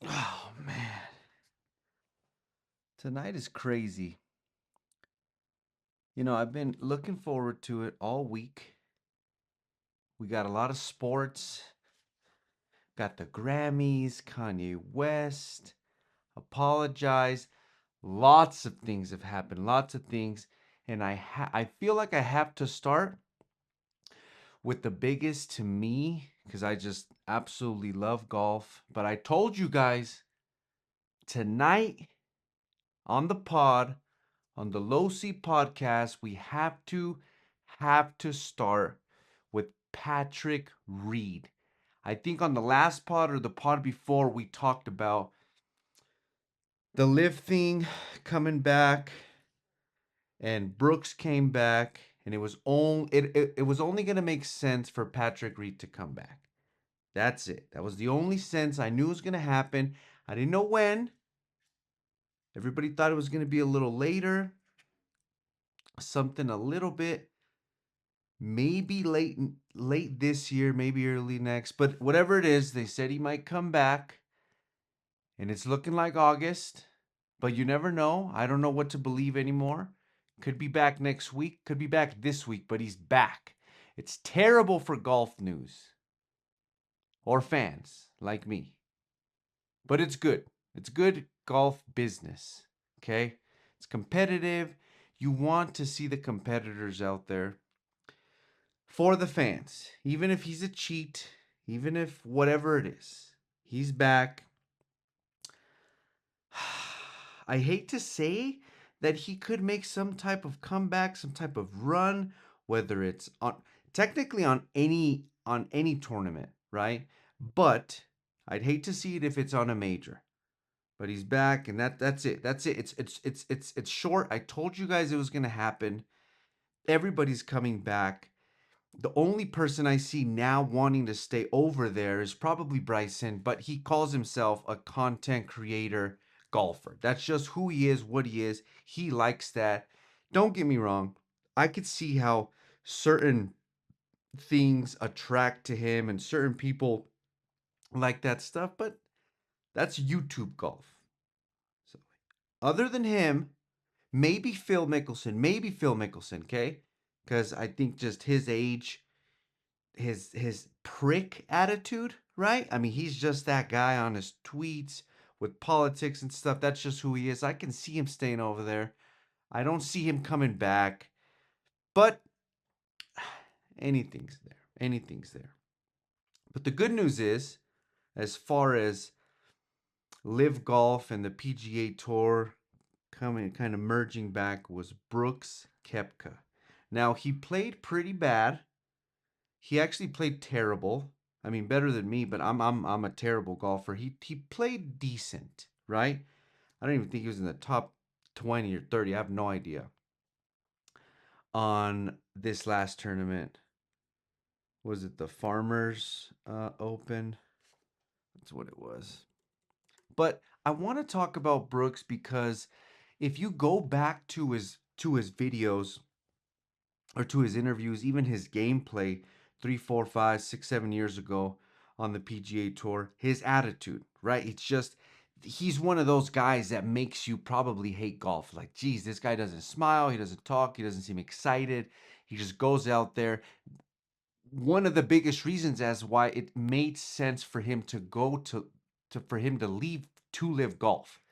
Oh man, tonight is crazy. I've been looking forward to it all week. We got a lot of sports, got the Grammys, Kanye West, apologize. Lots of things have happened, lots of things, and I feel like I have to start with the biggest to me because I just absolutely love golf. But I told you guys tonight on the pod, on the Losey Podcast, we have to start with Patrick Reed. I think on the last pod or the pod before we talked about the live thing coming back and Brooks came back and it was only going to make sense for Patrick Reed to come back. That's it. That was the only sense I knew was going to happen. I didn't know when. Everybody thought it was going to be a little later, something a little bit maybe late this year, maybe early next, but whatever it is, they said he might come back and it's looking like August, but you never know. I don't know what to believe anymore. Could be back next week, could be back this week, but he's back. It's terrible for golf news or fans like me, but it's good. It's good golf business. Okay? It's competitive. You want to see the competitors out there for the fans. Even if he's a cheat, even if whatever it is, he's back. I hate to say that he could make some type of comeback, some type of run, whether it's on technically on any tournament, right? But I'd hate to see it if it's on a major. But he's back, and that's it. That's it. It's short. I told you guys it was gonna happen. Everybody's coming back. The only person I see now wanting to stay over there is probably Bryson, but he calls himself a content creator golfer. That's just who he is, what he is. He likes that. Don't get me wrong. I could see how certain things attract to him and certain people like that stuff, but that's YouTube golf. So, other than him, maybe Phil Mickelson, okay? Because I think just his age, his prick attitude, right? I mean, he's just that guy on his tweets with politics and stuff. That's just who he is. I can see him staying over there. I don't see him coming back, but anything's there. Anything's there. But the good news is, as far as Live Golf and the PGA Tour coming kind of merging back, was Brooks Koepka. Now he played pretty bad. He actually played terrible. I mean, better than me, but I'm a terrible golfer. He played decent, right? I don't even think he was in the top 20 or 30. I have no idea. On this last tournament, was it the Farmers Open? That's what it was. But I want to talk about Brooks because if you go back to his videos or to his interviews, even his gameplay 3, 4, 5, 6, 7 years ago on the PGA Tour, his attitude, right? It's just he's one of those guys that makes you probably hate golf. Like, geez, this guy doesn't smile, he doesn't talk, he doesn't seem excited. He just goes out there. One of the biggest reasons as why it made sense for him to go to for him to leave to live golf.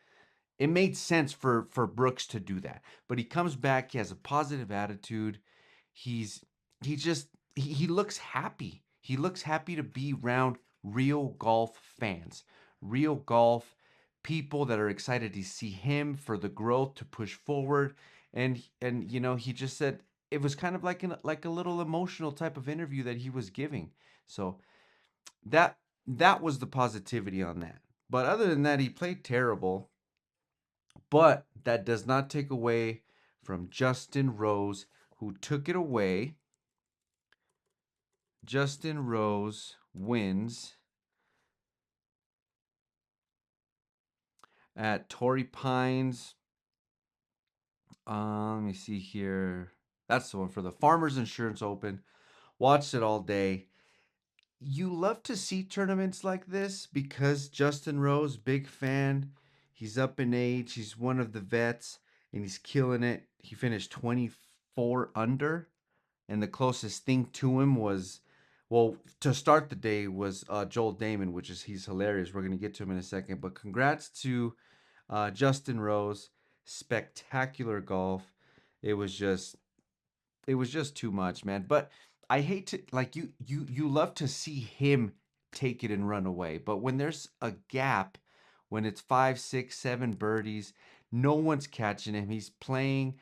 It made sense for Brooks to do that. But he comes back, he has a positive attitude. He's he just he looks happy. He looks happy to be around real golf fans. Real golf people that are excited to see him for the growth to push forward. And he just said it was kind of like a little emotional type of interview that he was giving. So that that was the positivity on that. But other than that, he played terrible. But that does not take away from Justin Rose, who took it away. Justin Rose wins at Torrey Pines. Let me see here. That's the one for the Farmers Insurance Open. Watched it all day. you love to see tournaments like this because Justin Rose, big fan. He's up in age. He's one of the vets, and he's killing it. He finished 24 under, and the closest thing to him was, well, to start the day was Joel Dahmen, which is he's hilarious. We're gonna get to him in a second, but congrats to Justin Rose. Spectacular golf. It was just it was just too much, man. But I hate to like you love to see him take it and run away. But when there's a gap, when it's 5, 6, 7 birdies, no one's catching him. He's playing.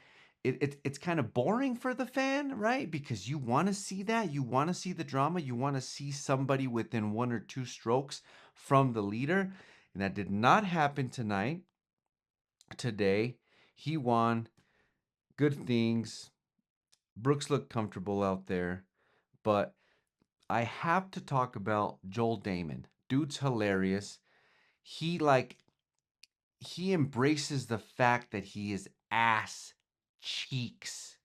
It's kind of boring for the fan, right? Because you want to see that. You want to see the drama. You want to see somebody within 1 or 2 strokes from the leader. And that did not happen tonight. Today, he won. Good things. Brooks looked comfortable out there, but I have to talk about Joel Dahmen. Dude's hilarious. He like he embraces the fact that he is ass cheeks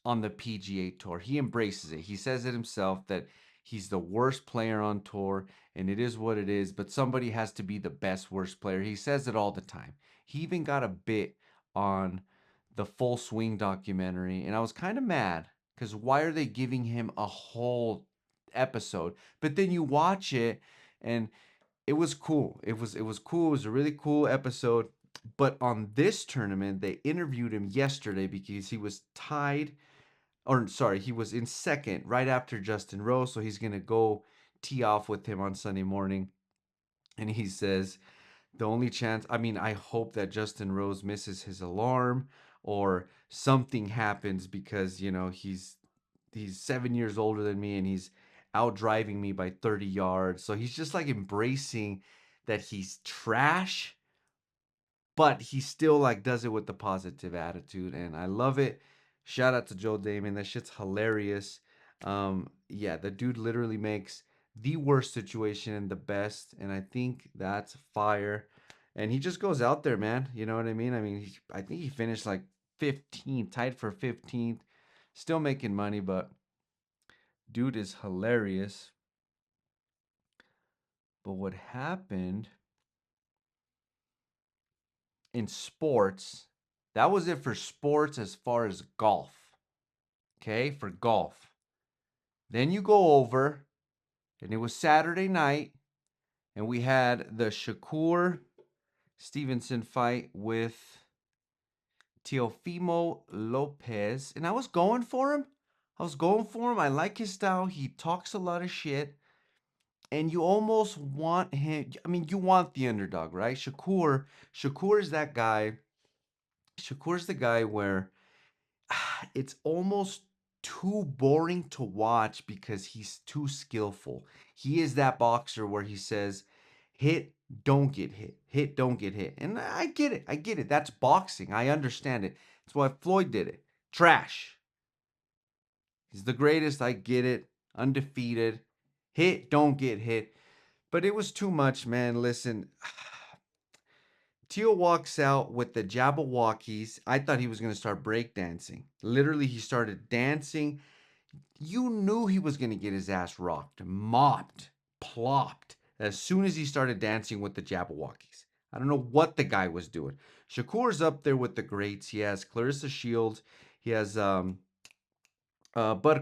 on the PGA Tour. He embraces it. He says it himself that he's the worst player on tour and it is what it is, but somebody has to be the best worst player. He says it all the time. He even got a bit on the Full Swing documentary and I was kind of mad cuz why are they giving him a whole episode? But then you watch it and it was cool. It was cool. It was a really cool episode. But on this tournament, they interviewed him yesterday because he was tied or sorry, he was in second right after Justin Rose, so he's gonna go tee off with him on Sunday morning. And he says the only chance, I mean, I hope that Justin Rose misses his alarm or something happens because he's 7 years older than me and he's out driving me by 30 yards. So he's just like embracing that he's trash but he still like does it with the positive attitude and I love it. Shout out to Joe Dahmen. That shit's hilarious. Yeah, the dude literally makes the worst situation the best and I think that's fire. And he just goes out there, man. You know what I mean? I mean, I think he finished like 15, tied for 15th, still making money, but dude is hilarious. But what happened in sports, that was it for sports as far as golf. Okay, for golf. Then you go over, and it was Saturday night, and we had the Shakur Stevenson fight with Teofimo Lopez, and I was going for him. I like his style. He talks a lot of shit, and you almost want him. I mean, you want the underdog, right? Shakur is that guy. Shakur's the guy where it's almost too boring to watch because he's too skillful. He is that boxer where he says, hit, don't get hit. Hit, don't get hit. And I get it. I get it. That's boxing. I understand it. That's why Floyd did it. Trash. He's the greatest. I get it. Undefeated. Hit, don't get hit. But it was too much, man. Listen, Teo walks out with the Jabberwockies. I thought he was going to start breakdancing. Literally, he started dancing. You knew he was going to get his ass rocked, mopped, plopped as soon as he started dancing with the Jabberwockies. I don't know what the guy was doing. Shakur's up there with the greats. He has Clarissa Shields. He has Bud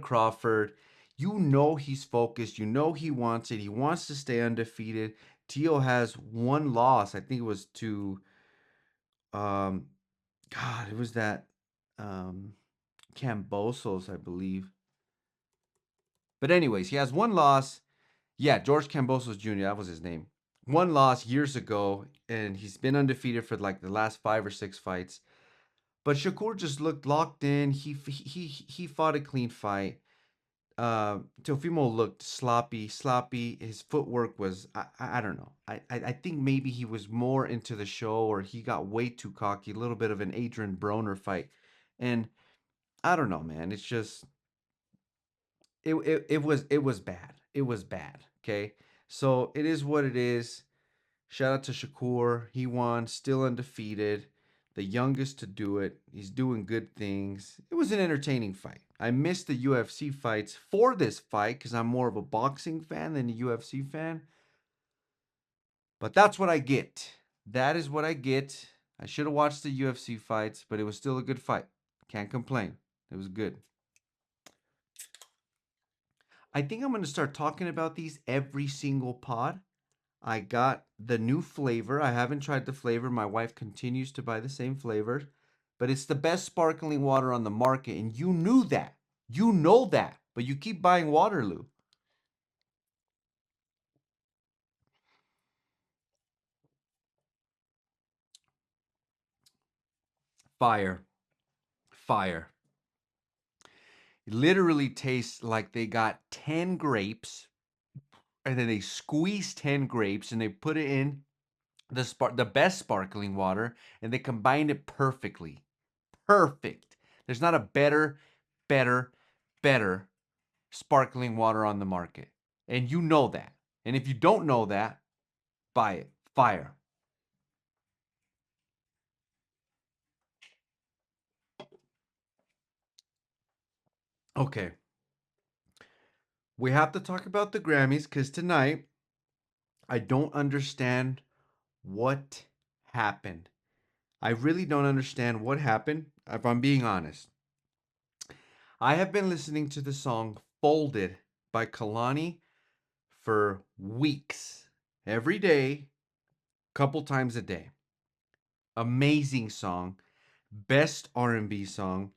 Crawford. You know he's focused. You know he wants it. He wants to stay undefeated. Teo has one loss. I think it was to um, God, it was that um, Cambosos, I believe. But anyways, he has one loss. Yeah, George Cambosos Jr., that was his name. One loss years ago, and he's been undefeated for like the last 5 or 6 fights. But Shakur just looked locked in. He fought a clean fight. Teofimo looked sloppy. His footwork was I don't know. I think maybe he was more into the show or he got way too cocky. A little bit of an Adrian Broner fight, and I don't know, man. It's just it was bad. It was bad. Okay, so it is what it is. Shout out to Shakur. He won, still undefeated. the youngest to do it. He's doing good things. It was an entertaining fight. I missed the UFC fights for this fight because I'm more of a boxing fan than a UFC fan. But that's what I get. That is what I get. I should have watched the UFC fights, but it was still a good fight. Can't complain. It was good. I think I'm going to start talking about these every single pod. I got the new flavor. I haven't tried the flavor. My wife continues to buy the same flavor, but it's the best sparkling water on the market, and you knew that. You know that, but you keep buying Waterloo. Fire. Fire. It literally tastes like they got 10 grapes and then they squeeze 10 grapes and they put it in the best sparkling water and they combine it perfectly. Perfect. There's not a better, better sparkling water on the market. And you know that. And if you don't know that, buy it. Fire. Okay. We have to talk about the Grammys because tonight I don't understand what happened. I really don't understand what happened, if I'm being honest. I have been listening to the song Folded by Kehlani for weeks. Every day, couple times a day. Amazing song. Best R&B song.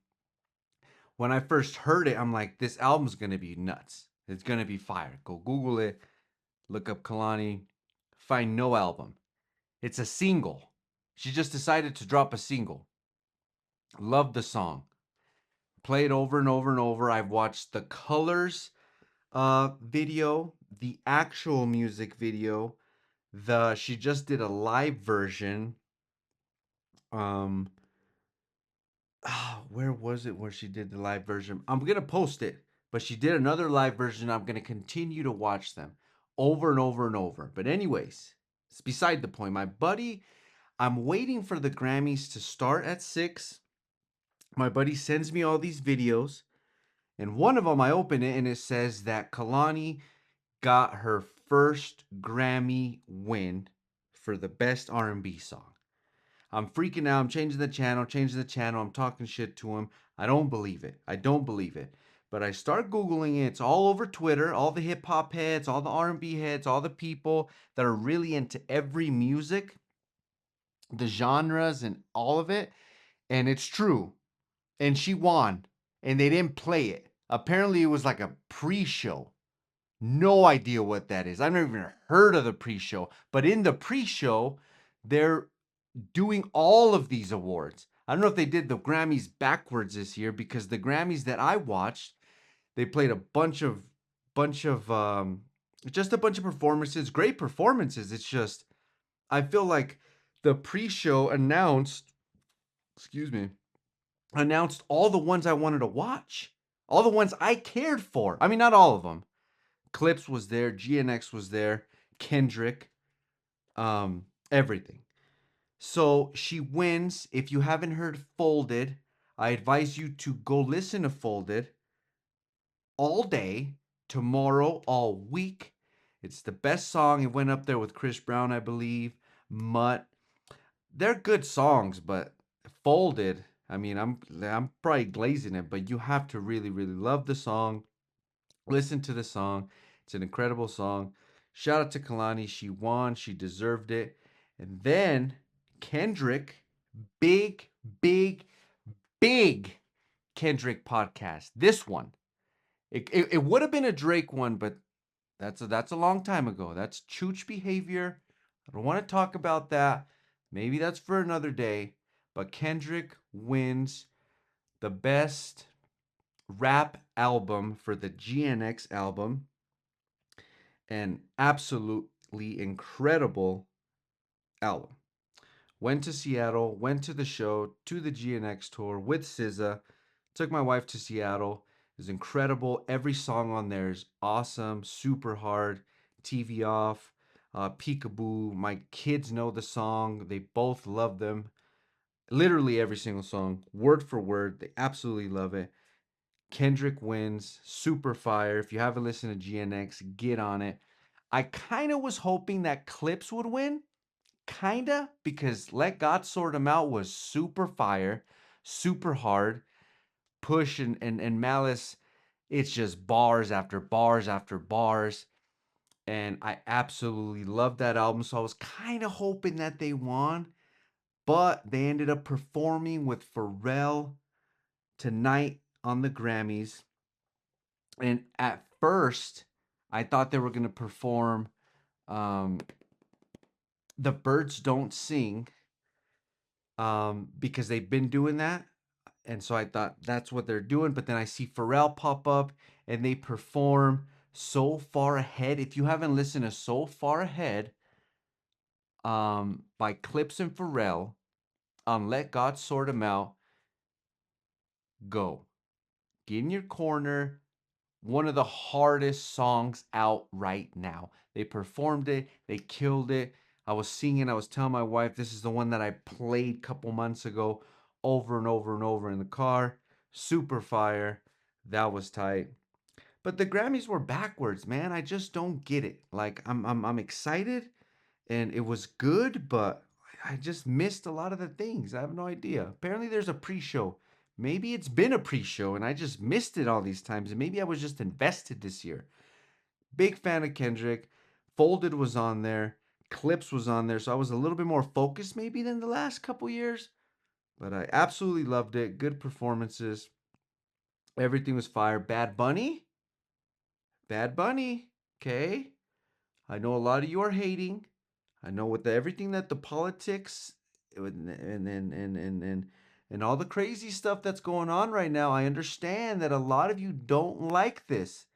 When I first heard it, I'm like, this album's going to be nuts. It's going to be fire. Go Google it. Look up Kehlani. Find no album. It's a single. She just decided to drop a single. Love the song. Play it over and over and over. I've watched the Colors video, the actual music video. She just did a live version. Um, where was it where she did the live version? I'm gonna post it, but she did another live version. I'm gonna continue to watch them over and over and over. But anyways, it's beside the point. My buddy, I'm waiting for the Grammys to start at 6. My buddy sends me all these videos, and one of them I open it and it says that Kehlani got her first Grammy win for the best R&B song. I'm freaking out. I'm changing the channel. I'm talking shit to him. I don't believe it. I don't believe it. But I start Googling it. It's all over Twitter. All the hip hop heads, all the R&B heads, all the people that are really into every music, the genres and all of it. And it's true. And she won. And they didn't play it. Apparently it was like a pre-show. No idea what that is. I've never even heard of the pre-show. But in the pre-show, they're doing all of these awards. I don't know if they did the Grammys backwards this year because the Grammys that I watched, they played a bunch of just a bunch of performances, great performances. It's just I feel like the pre-show excuse me, announced all the ones I wanted to watch. All the ones I cared for. I mean, not all of them. Clipse was there, GNX was there, Kendrick, everything. So she wins. If you haven't heard Folded, I advise you to go listen to Folded all day, tomorrow, all week. It's the best song. It went up there with Chris Brown, I believe. Mutt. They're good songs, but Folded, I mean, I'm probably glazing it, but you have to really, really love the song. Listen to the song. It's an incredible song. Shout out to Kehlani. She won. She deserved it. And then Kendrick, big, big, big Kendrick podcast. This one. It would have been a Drake one, but that's a long time ago. That's chooch behavior. I don't want to talk about that. Maybe that's for another day. But Kendrick wins the best rap album for the GNX album. An absolutely incredible album. Went to Seattle, went to the show, to the GNX tour with SZA. Took my wife to Seattle. It was incredible. Every song on there is awesome, super hard. TV off, Peekaboo. My kids know the song. They both love them. Literally every single song, word for word. They absolutely love it. Kendrick wins, super fire. If you haven't listened to GNX, get on it. I kind of was hoping that Clipse would win, kinda, because Let God Sort Him Out was super fire, super hard. Push and Malice, it's just bars after bars after bars. And I absolutely love that album. So I was kind of hoping that they won, but they ended up performing with Pharrell tonight on the Grammys. And at first, I thought they were going to perform um, The Birds Don't Sing because they've been doing that. And so I thought that's what they're doing. But then I see Pharrell pop up and they perform So Far Ahead. If you haven't listened to So Far Ahead by Clipse and Pharrell on Let God Sort 'Em Out, go. Get in your corner. One of the hardest songs out right now. They performed it. They killed it. I was singing. I was telling my wife this is the one that I played a couple months ago over and over and over in the car. Super fire. That was tight. But the Grammys were backwards, man. I just don't get it. Like I'm excited and it was good, but I just missed a lot of the things. I have no idea. Apparently there's a pre-show. Maybe it's been a pre-show and I just missed it all these times. And maybe I was just invested this year. Big fan of Kendrick. Folded was on there. Clipse was on there. So I was a little bit more focused maybe than the last couple years. But I absolutely loved it. Good performances. Everything was fire. Bad Bunny. Bad Bunny. Okay. I know a lot of you are hating. I know with everything that the politics and all the crazy stuff that's going on right now, I understand that a lot of you don't like this.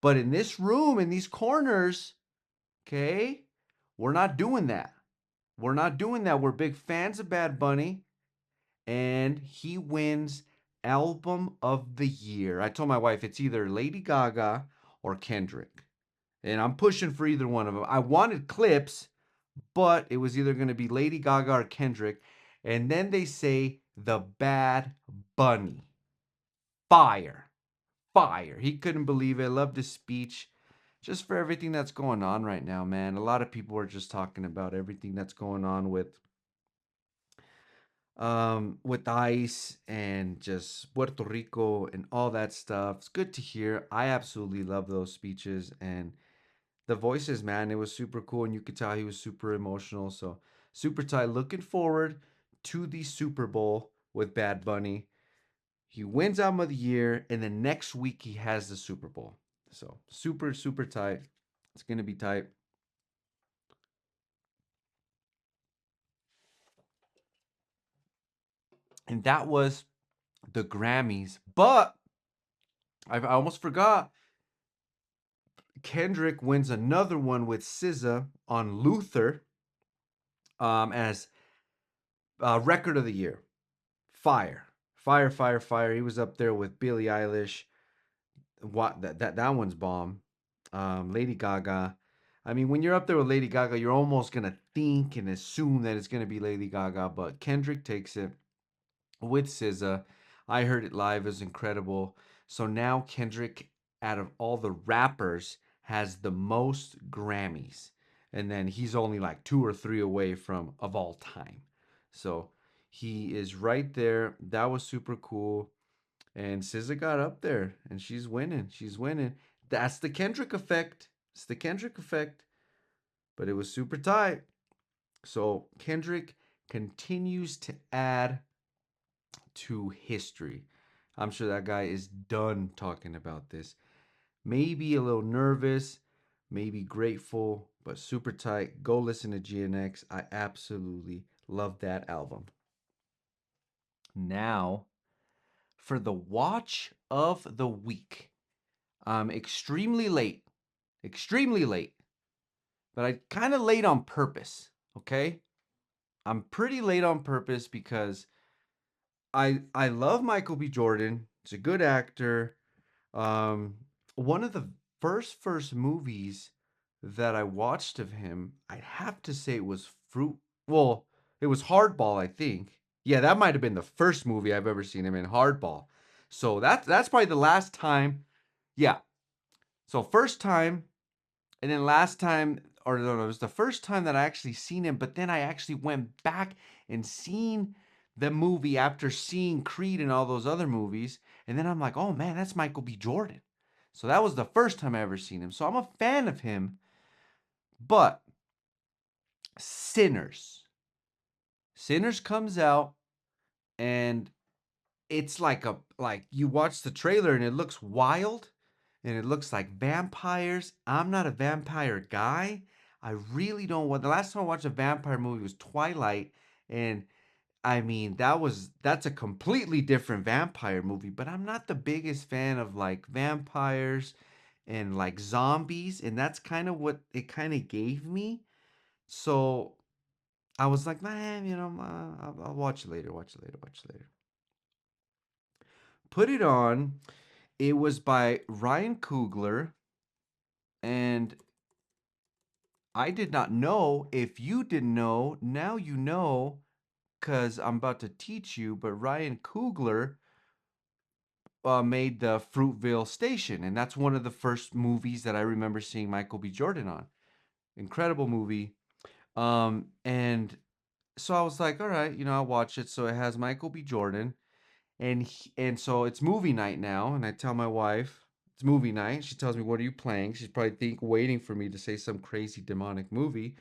But in this room, in these corners, okay, we're not doing that. We're not doing that. We're big fans of Bad Bunny, and he wins Album of the Year. I told my wife it's either Lady Gaga or Kendrick. And I'm pushing for either one of them. I wanted Clipse, but it was either going to be Lady Gaga or Kendrick. And then they say the Bad Bunny. Fire. Fire. He couldn't believe it. Loved his speech. Just for everything that's going on right now, man. A lot of people are just talking about everything that's going on with ICE and just Puerto Rico and all that stuff. It's good to hear. I absolutely love those speeches and the voices, man. It was super cool, and you could tell he was super emotional. So super tight. Looking forward to the Super Bowl with Bad Bunny. He wins Album of the Year, and then next week he has the Super Bowl. So super, super tight. It's gonna be tight. And that was the Grammys. But I almost forgot. Kendrick wins another one with SZA on Luther as Record of the Year. Fire, fire, fire, fire. He was up there with Billie Eilish. What that one's bomb. Lady Gaga. I mean, when you're up there with Lady Gaga, you're almost gonna think and assume that it's gonna be Lady Gaga, but Kendrick takes it with SZA. I heard it live; it was incredible. So now Kendrick, out of all the rappers, has the most Grammys, and then he's only like two or three away from of all time. So he is right there. That was super cool. And SZA got up there and she's winning. She's winning. That's the Kendrick effect. It's the Kendrick effect. But it was super tight. So Kendrick continues to add to history. I'm sure that guy is done talking about this. Maybe a little nervous, maybe grateful, but super tight. Go listen to GNX. I absolutely love that album. Now, for the watch of the week. I'm extremely late. Extremely late. But I kind of late on purpose, okay? I'm pretty late on purpose because I love Michael B. Jordan. He's a good actor. Um One of the first movies that I watched of him, I'd have to say it was Fruit. Well, it was Hardball, I think. Yeah, that might have been the first movie I've ever seen him in, Hardball. So that's probably the last time. Yeah. So first time, and then last time, or no, it was the first time that I actually seen him. But then I actually went back and seen the movie after seeing Creed and all those other movies, and then I'm like, oh man, that's Michael B. Jordan. So that was the first time I ever seen him. So I'm a fan of him. But Sinners, Sinners comes out, and it's like you watch the trailer and it looks wild and it looks like vampires. I'm not a vampire guy. I really don't want. The last time I watched a vampire movie was Twilight, and I mean that's a completely different vampire movie, but I'm not the biggest fan of like vampires and like zombies, and that's kind of what it kind of gave me. So I was like, man, I'll watch it later, watch it later, watch it later. Put it on. It was by Ryan Coogler, and I did not know. If you didn't know, now you know, because I'm about to teach you. But Ryan Coogler made the Fruitvale Station, and that's one of the first movies that I remember seeing Michael B. Jordan on. Incredible movie. And so I was like, all right, I'll watch it. So it has Michael B. Jordan, and so it's movie night now, and I tell my wife it's movie night. She tells me, "What are you playing?" She's probably waiting for me to say some crazy demonic movie,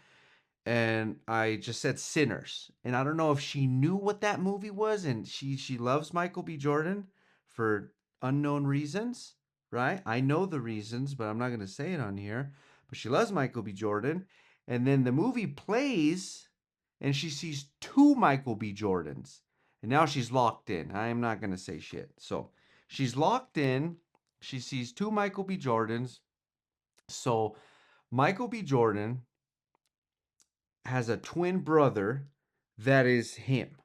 and I just said Sinners. And I don't know if she knew what that movie was, and she loves Michael B. Jordan for unknown reasons, right? I know the reasons, but I'm not going to say it on here. But she loves Michael B. Jordan, and then the movie plays, and she sees two Michael B. Jordans, and now she's locked in. I am not going to say shit. So she's locked in. She sees two Michael B. Jordans. So Michael B. Jordan has a twin brother that is him,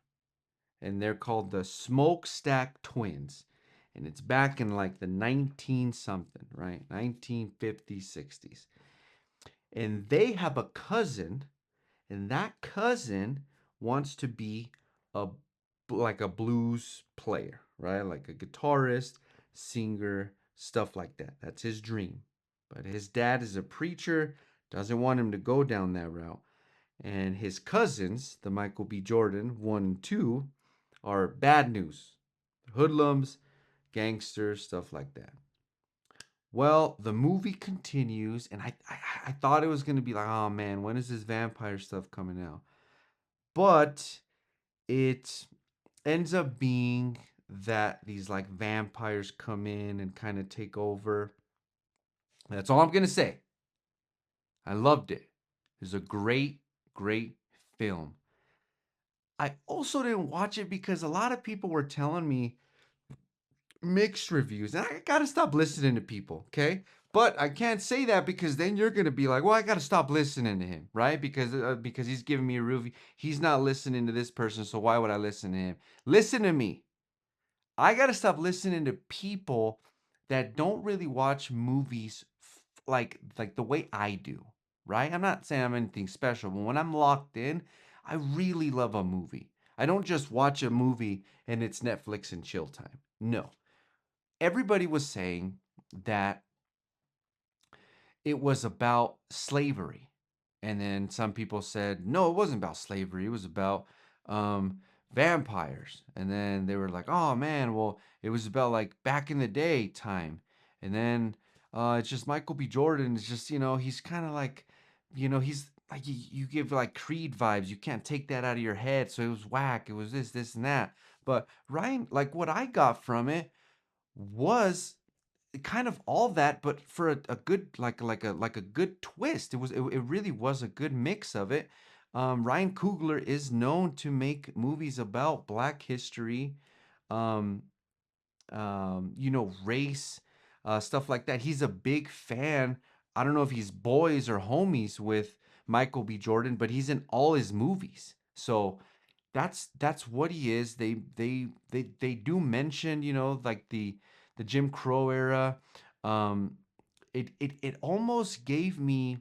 and they're called the Smokestack Twins. And it's back in like the 19 something, right? 1950s, 60s. And they have a cousin, and that cousin wants to be a like a blues player, right? Like a guitarist, singer, stuff like that. That's his dream. But his dad is a preacher, doesn't want him to go down that route. And his cousins, the Michael B. Jordan 1 and 2, are bad news. Hoodlums, gangsters, stuff like that. Well, the movie continues, and I thought it was going to be like, oh man, when is this vampire stuff coming out? But it ends up being that these like vampires come in and kind of take over. That's all I'm going to say. I loved it. It was a great, great film. I also didn't watch it because a lot of people were telling me mixed reviews, and I gotta stop listening to people, okay? But I can't say that because then you're gonna be like, well, I gotta stop listening to him, right? Because he's giving me a review. He's not listening to this person, so why would I listen to him? Listen to me. I gotta stop listening to people that don't really watch movies like the way I do, right? I'm not saying I'm anything special, but when I'm locked in, I really love a movie. I don't just watch a movie and it's Netflix and chill time. No. Everybody was saying that it was about slavery. And then some people said, no, it wasn't about slavery. It was about um, vampires. And then they were like, oh man, well, it was about like back in the day time. And then it's just Michael B. Jordan. It's just, he's kind of like, he's like, you give like Creed vibes. You can't take that out of your head. So it was whack. It was this, and that. But Ryan, like what I got from it was kind of all that, but for a good like a good twist. It really was a good mix of it. Ryan Coogler is known to make movies about Black history, um, race, stuff like that. He's a big fan. I don't know if he's boys or homies with Michael B. Jordan, but he's in all his movies. So that's what he is. They do mention, like the Jim Crow era. Um, it almost gave me.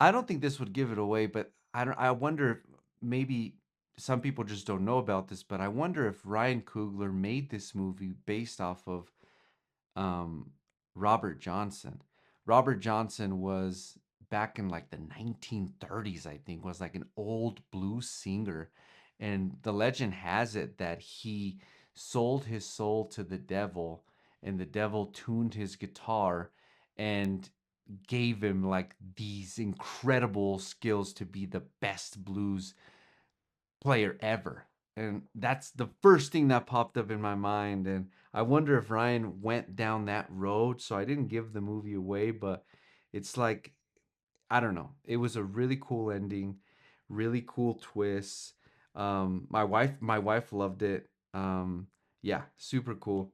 I don't think this would give it away, but I wonder if maybe. some people just don't know about this, but I wonder if Ryan Coogler made this movie based off of um, Robert Johnson. Robert Johnson was back in like the 1930s, I think, was like an old blues singer. And the legend has it that he sold his soul to the devil, and the devil tuned his guitar and gave him like these incredible skills to be the best blues player ever. And that's the first thing that popped up in my mind. And I wonder if Ryan went down that road. So I didn't give the movie away, but it's like, I don't know. It was a really cool ending, really cool twist. My wife loved it. Yeah, super cool.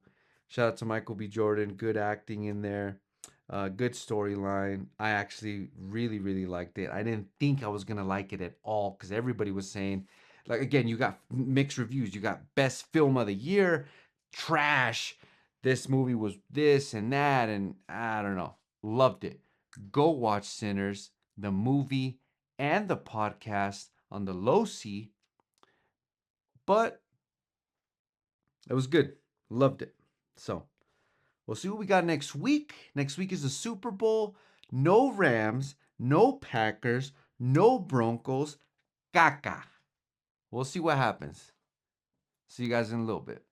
Shout out to Michael B. Jordan. Good acting in there. Good storyline. I actually really, really liked it. I didn't think I was gonna like it at all because everybody was saying, like, again, you got mixed reviews. You got best film of the year, trash. This movie was this and that, and I don't know. Loved it. Go watch Sinners, the movie, and the podcast on the Losey. But it was good. Loved it. So we'll see what we got next week. Next week is the Super Bowl. No Rams, no Packers, no Broncos. Caca. We'll see what happens. See you guys in a little bit.